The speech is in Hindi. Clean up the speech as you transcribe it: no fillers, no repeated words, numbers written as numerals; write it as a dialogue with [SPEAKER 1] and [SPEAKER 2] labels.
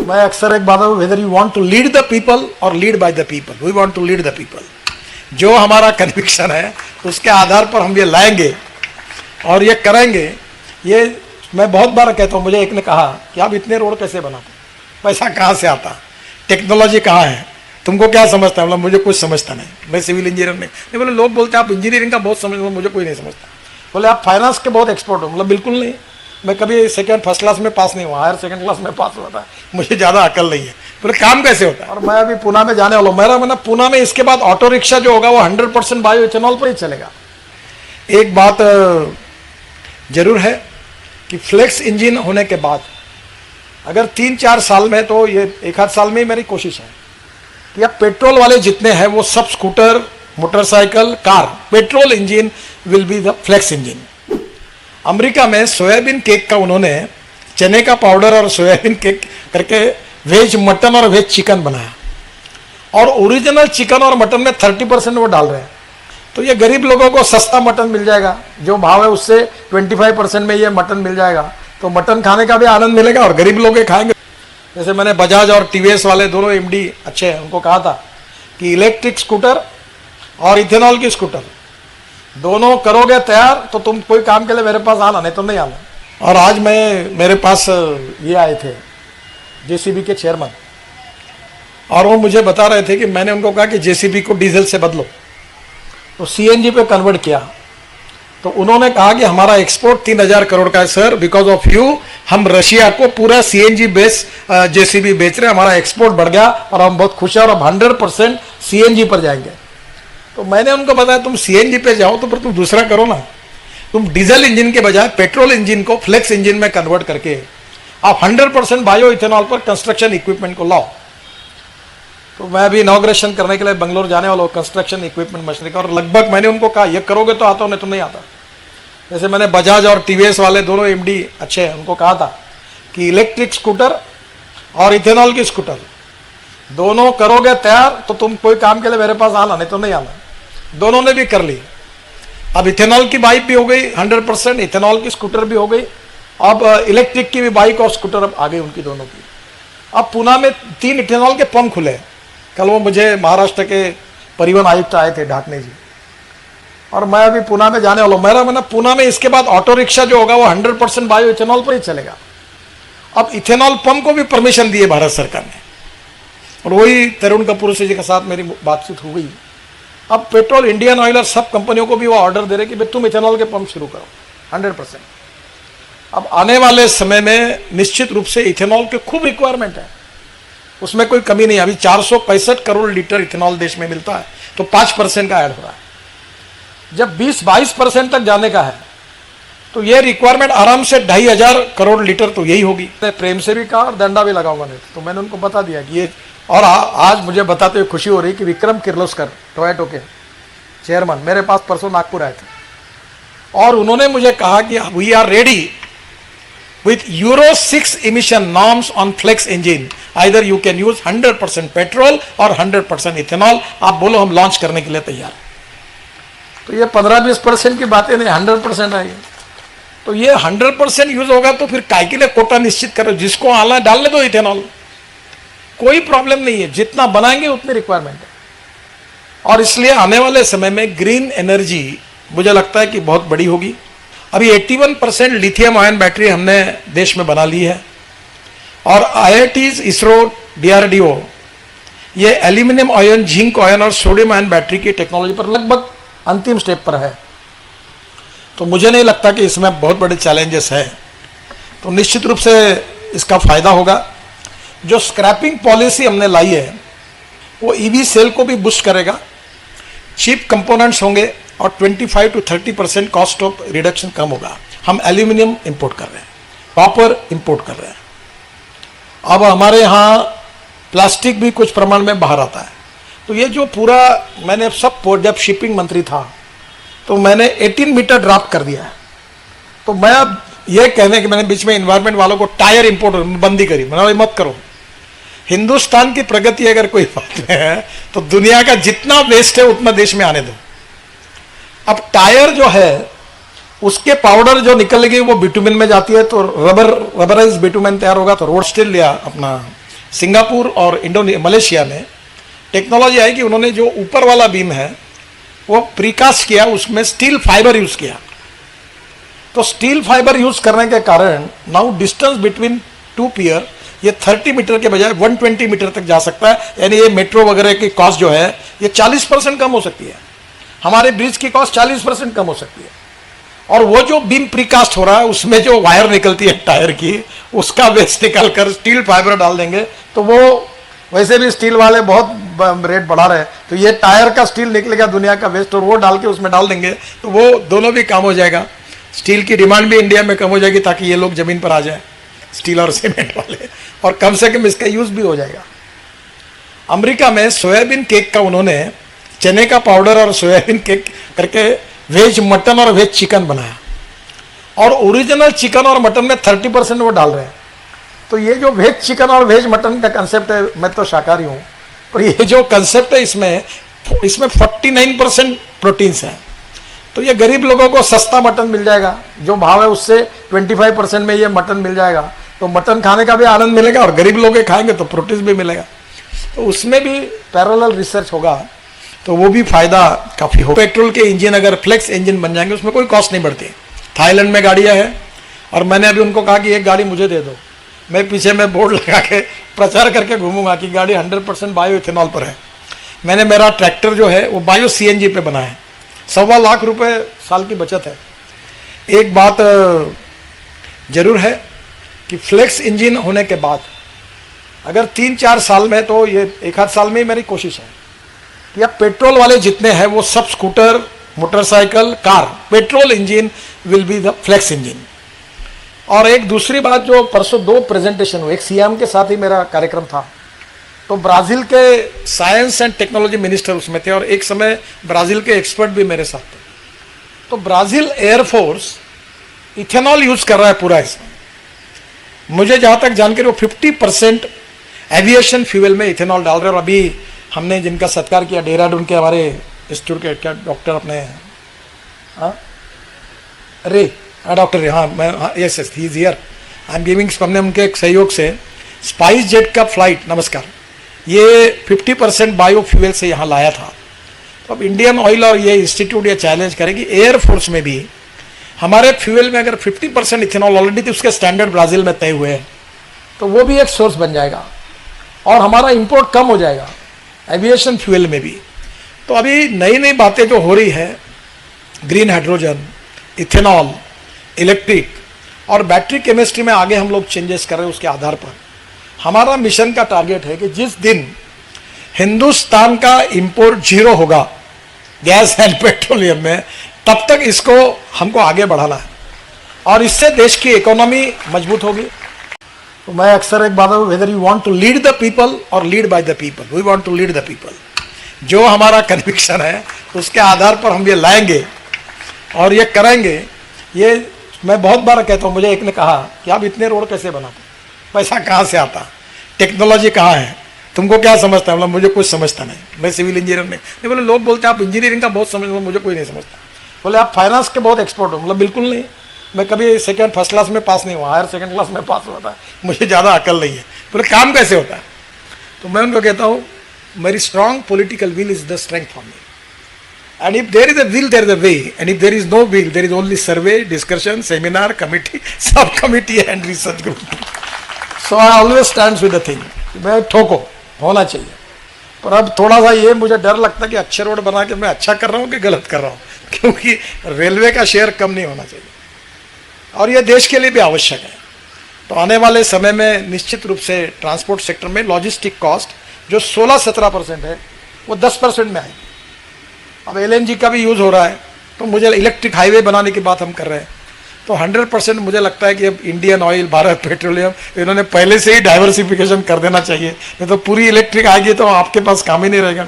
[SPEAKER 1] मैं अक्सर एक बात है, whether you want to lead the people और lead by the people, we want to lead the people. जो हमारा कन्विक्शन है उसके आधार पर हम ये लाएंगे और ये करेंगे। ये मैं बहुत बार कहता हूँ, मुझे एक ने कहा कि आप इतने रोड कैसे बनाते, पैसा कहाँ से आता, टेक्नोलॉजी कहाँ है, तुमको क्या समझता है? मतलब मुझे कुछ समझता नहीं, मैं सिविल इंजीनियर नहीं। बोले लोग बोलते हैं आप इंजीनियरिंग का बहुत समझते हो, मुझे कोई नहीं समझता। बोले आप फाइनेंस के बहुत एक्सपर्ट हो, मतलब बिल्कुल नहीं, मैं कभी फर्स्ट क्लास में पास नहीं हुआ, हायर सेकंड क्लास में पास हुआ था, मुझे ज़्यादा अकल नहीं है। बोले काम कैसे होता है? और मैं अभी पूना में जाने वाला हूँ, मेरा मतलब पूना में इसके बाद ऑटो रिक्शा जो होगा वो 100% बायो इथेनॉल पर ही चलेगा। एक बात जरूर है कि फ्लेक्स इंजन होने के बाद अगर 3-4 साल में, तो ये 1 आध साल में ही मेरी कोशिश है कि अब पेट्रोल वाले जितने हैं वो सब scooter, motorcycle, car, petrol engine will be the flex engine. America में सोयाबीन केक का उन्होंने चने का पाउडर और सोयाबीन केक करके वेज मटन और वेज चिकन बनाया, और ओरिजिनल चिकन और मटन में 30% वो डाल रहे हैं। तो ये गरीब लोगों को सस्ता मटन मिल जाएगा, जो भाव है उससे 25% में ये मटन मिल जाएगा, तो मटन खाने का भी आनंद मिलेगा और गरीब लोग ये खाएंगे। जैसे मैंने बजाज और टीवीएस वाले दोनों एमडी अच्छे हैं, उनको कहा था कि इलेक्ट्रिक स्कूटर और इथेनॉल की स्कूटर दोनों करोगे तैयार तो तुम कोई काम के लिए मेरे पास आना, नहीं तो नहीं आना। और आज मेरे पास ये आए थे जेसीबी के चेयरमैन, और वो मुझे बता रहे थे कि मैंने उनको कहा कि जेसीबी को डीजल से बदलो, तो सीएनजी पे कन्वर्ट किया। तो उन्होंने कहा कि हमारा एक्सपोर्ट 3000 करोड़ का है सर, बिकॉज ऑफ यू हम रशिया को पूरा सीएनजी बेस जेसीबी बेच रहे हैं, हमारा एक्सपोर्ट बढ़ गया और हम बहुत खुश हैं और हम 100% सीएनजी पर जाएंगे। तो मैंने उनको बताया तुम सीएनजी पे जाओ तो फिर तुम दूसरा करो ना, तुम डीजल इंजन के बजाय पेट्रोल इंजन को फ्लेक्स इंजन में कन्वर्ट करके आप 100% बायो इथेनॉल पर कंस्ट्रक्शन इक्विपमेंट को लाओ। तो मैं अभी इनॉग्रेशन करने के लिए बेंगलोर जाने वाला हूँ कंस्ट्रक्शन इक्विपमेंट मशीनरी का, और लगभग मैंने उनको कहा ये करोगे तो आता हो, नहीं तो नहीं आता। जैसे मैंने बजाज और टीवीएस वाले दोनों एमडी अच्छे हैं, उनको कहा था कि इलेक्ट्रिक स्कूटर और इथेनॉल की स्कूटर दोनों करोगे तैयार तो तुम कोई काम के लिए मेरे पास आना, नहीं तो नहीं आना। दोनों ने भी कर ली। अब इथेनॉल की बाइक भी हो गई 100%, इथेनॉल की स्कूटर भी हो गई, अब इलेक्ट्रिक की भी बाइक और स्कूटर अब आ गई उनकी दोनों की। अब पूना में 3 इथेनॉल के पंप खुले। कल वो मुझे महाराष्ट्र के परिवहन आयुक्त आए थे ढाकने जी, और मैं अभी पूना में जाने वाला हूँ। मेरा मतलब पूना में इसके बाद ऑटो रिक्शा जो होगा वो 100% बायो इथेनॉल पर ही चलेगा। अब इथेनॉल पंप को भी परमिशन दिए भारत सरकार ने, और वही तरुण कपूर जी के साथ मेरी बातचीत हो गई। अब पेट्रोल, इंडियन ऑयल और सब कंपनियों को भी वो ऑर्डर दे रहे कि भाई तुम इथेनॉल के पंप शुरू करो 100%। अब आने वाले समय में निश्चित रूप से इथेनॉल के खूब रिक्वायरमेंट है, उसमें कोई कमी नहीं है। अभी 465 करोड़ लीटर इथेनॉल देश में मिलता है, तो 5% का ऐड हो रहा है। जब 20-22% तक जाने का है तो ये रिक्वायरमेंट आराम से 2500 करोड़ लीटर तो यही होगी। प्रेम से भी कहा और डंडा भी लगाऊंगा नहीं, तो मैंने उनको बता दिया कि ये। और आज मुझे बताते हुए खुशी हो रही कि विक्रम किर्लोस्कर टोयोटो के चेयरमैन मेरे पास परसों नागपुर आए थे, और उन्होंने मुझे कहा कि we are ready with Euro 6 emission norms on flex engine, either you can use 100% petrol or 100% ethanol, आप बोलो हम लॉन्च करने के लिए तैयार। तो ये 15-20% की बातें नहीं, 100% आएगी। तो ये 100% यूज होगा तो फिर काय के लिए कोटा निश्चित करो, जिसको आना डालने दो इथेनॉल, कोई प्रॉब्लम नहीं है, जितना बनाएंगे उतनी रिक्वायरमेंट है। और इसलिए आने वाले समय में ग्रीन एनर्जी मुझे लगता है कि बहुत बड़ी होगी। अभी 81% लिथियम आयन बैटरी हमने देश में बना ली है, और IITs, इसरो, DRDO ये एल्यूमिनियम आयन, जिंक आयन और सोडियम आयन बैटरी की टेक्नोलॉजी पर लगभग अंतिम स्टेप पर है। तो मुझे नहीं लगता कि इसमें बहुत बड़े चैलेंजेस हैं, तो निश्चित रूप से इसका फायदा होगा। जो स्क्रैपिंग पॉलिसी हमने लाई है वो EV सेल को भी बूस्ट करेगा, चीप कंपोनेंट्स होंगे और 25 to 30% कॉस्ट ऑफ रिडक्शन कम होगा। हम एल्यूमिनियम इंपोर्ट कर रहे हैं, कॉपर इंपोर्ट कर रहे हैं। अब हमारे यहाँ प्लास्टिक भी कुछ प्रमाण में बाहर आता है। तो ये जो पूरा मैंने सब, जब शिपिंग मंत्री था तो मैंने 18 मीटर ड्राफ्ट कर दिया है। तो मैं अब ये कहने कि मैंने बीच में इन्वायरमेंट वालों को टायर इंपोर्ट बंदी करी, मैंने मत करो। हिंदुस्तान की प्रगति अगर कोई बात है तो दुनिया का जितना वेस्ट है उतना देश में आने दो। अब टायर जो है उसके पाउडर जो निकल गई वो बिटुमिन में जाती है, तो रबराइज बिटुमिन तैयार होगा, तो रोड स्टील या अपना सिंगापुर और मलेशिया में टेक्नोलॉजी आई कि उन्होंने जो ऊपर वाला बीम है वो प्रीकास्ट किया, उसमें स्टील फाइबर यूज किया। तो स्टील फाइबर यूज करने के कारण now distance between two pier ये 30 मीटर के बजाय 120 मीटर तक जा सकता है। यानी ये मेट्रो वगैरह की कॉस्ट जो है ये 40% कम हो सकती है, हमारे ब्रिज की कॉस्ट 40% कम हो सकती है। और वो जो बीम प्रीकास्ट हो रहा है उसमें जो वायर निकलती है टायर की, उसका वेस्ट निकाल कर स्टील फाइबर डाल देंगे तो वो वैसे भी स्टील वाले बहुत रेट बढ़ा रहे हैं, तो ये टायर का स्टील निकलेगा दुनिया का वेस्ट, और वो डाल के उसमें डाल देंगे तो वो दोनों भी काम हो जाएगा। स्टील की डिमांड भी इंडिया में कम हो जाएगी ताकि ये लोग जमीन पर आ जाए, स्टील और सीमेंट वाले, और कम से कम इसका यूज भी हो जाएगा। अमेरिका में सोयाबीन केक का उन्होंने चने का पाउडर और सोयाबीन केक करके वेज मटन और वेज चिकन बनाया, और ओरिजिनल चिकन और मटन में 30% वो डाल रहे हैं। तो ये जो वेज चिकन और वेज मटन का कंसेप्ट है, मैं तो शाकाहारी हूँ, पर ये जो कंसेप्ट है इसमें 49% प्रोटीन्स हैं। तो ये गरीब लोगों को सस्ता मटन मिल जाएगा, जो भाव है उससे 25% में ये मटन मिल जाएगा, तो मटन खाने का भी आनंद मिलेगा और गरीब लोग खाएंगे तो प्रोटीन भी मिलेगा। तो उसमें भी पैरेलल रिसर्च होगा तो वो भी फायदा काफ़ी हो। पेट्रोल के इंजन अगर फ्लेक्स इंजन बन जाएंगे उसमें कोई कॉस्ट नहीं बढ़ती। थाईलैंड में गाड़ियाँ हैं और मैंने अभी उनको कहा कि एक गाड़ी मुझे दे दो, मैं पीछे में बोर्ड लगा के प्रचार करके घूमूंगा कि गाड़ी 100% बायो इथेनॉल पर है। मैंने मेरा ट्रैक्टर जो है वो बायो CNG पे बना है, 1.25 लाख रुपए साल की बचत है। एक बात जरूर है कि फ्लेक्स इंजन होने के बाद अगर 3-4 साल में, तो ये 1 आध साल में ही मेरी कोशिश है कि अब पेट्रोल वाले जितने हैं वो सब scooter, motorcycle, car, petrol engine will be the flex engine. और एक दूसरी बात, जो परसों 2 प्रेजेंटेशन हुए, एक सियाम के साथ ही मेरा कार्यक्रम था, तो ब्राज़ील के साइंस एंड टेक्नोलॉजी मिनिस्टर उसमें थे और एक समय ब्राज़ील के एक्सपर्ट भी मेरे साथ थे। तो ब्राज़ील एयरफोर्स इथेनॉल यूज कर रहा है पूरा इसमें। मुझे जहाँ तक जानकारी वो 50% एविएशन फ्यूल में इथेनॉल डाल रहे हैं। और अभी हमने जिनका सत्कार किया देहरादून के हमारे इंस्टीट्यूट के क्या डॉक्टर अपने डॉक्टर रे, हाँ मैं, yes he is here, I am giving, हमने उनके सहयोग से स्पाइस जेट का फ्लाइट, नमस्कार, ये 50% बायो फ्यूल से यहाँ लाया था। तो अब इंडियन ऑयल और ये इंस्टीट्यूट ये चैलेंज करेगी एयरफोर्स में भी हमारे फ्यूल में अगर 50% इथेनॉल ऑलरेडी तो उसके स्टैंडर्ड ब्राज़ील में तय हुए हैं, तो वो भी एक सोर्स बन जाएगा और हमारा इंपोर्ट कम हो जाएगा एविएशन फ्यूल में भी। तो अभी नई नई बातें जो हो रही है, ग्रीन हाइड्रोजन, इथेनॉल, इलेक्ट्रिक और बैटरी केमिस्ट्री में आगे हम लोग चेंजेस कर रहे हैं। उसके आधार पर हमारा मिशन का टारगेट है कि जिस दिन हिंदुस्तान का इंपोर्ट 0 होगा गैस एंड पेट्रोलियम में, तब तक इसको हमको आगे बढ़ाना है और इससे देश की इकोनॉमी मजबूत होगी। तो मैं अक्सर एक बात है, whether you want to lead the people और lead by the people, we want to lead the people. जो हमारा कन्विक्शन है उसके आधार पर हम ये लाएंगे और ये करेंगे। ये मैं बहुत बार कहता हूँ, मुझे एक ने कहा कि आप इतने रोड कैसे बनाते, पैसा कहाँ से आता, टेक्नोलॉजी कहाँ है, तुमको क्या समझता है? मतलब मुझे कुछ समझता नहीं, मैं सिविल इंजीनियर नहीं। बोले लोग बोलते हैं आप इंजीनियरिंग का बहुत समझते हो, मुझे कोई नहीं समझता। बोले आप फाइनेंस के बहुत एक्सपर्ट हो, मतलब बिल्कुल नहीं, मैं कभी फर्स्ट क्लास में पास नहीं हुआ, हायर सेकंड क्लास में पास हुआ था, मुझे ज़्यादा अकल नहीं है। बोले काम कैसे होता है? तो मैं उनको कहता हूँ मेरी strong political will is the strength for me, and if there is a will there is a way, and if there is no will there is only survey, discussion, seminar, committee, sub committee and research group. So I always stands with the thing, मैं ठोको होना चाहिए। पर अब थोड़ा सा ये मुझे डर लगता है कि अच्छे रोड बना के मैं अच्छा कर रहा हूँ कि गलत कर रहा हूँ, क्योंकि रेलवे का शेयर कम नहीं होना चाहिए और ये देश के लिए भी आवश्यक है। तो आने वाले समय में निश्चित रूप से ट्रांसपोर्ट सेक्टर में लॉजिस्टिक कॉस्ट जो 16-17% है वो 10% में आएगी। अब LNG का भी यूज़ हो रहा है, तो मुझे इलेक्ट्रिक हाईवे बनाने की बात हम कर रहे हैं, तो 100% मुझे लगता है कि अब इंडियन ऑयल, भारत पेट्रोलियम, इन्होंने पहले से ही डाइवर्सिफिकेशन कर देना चाहिए, नहीं तो पूरी इलेक्ट्रिक आएगी तो आपके पास काम ही नहीं रहेगा।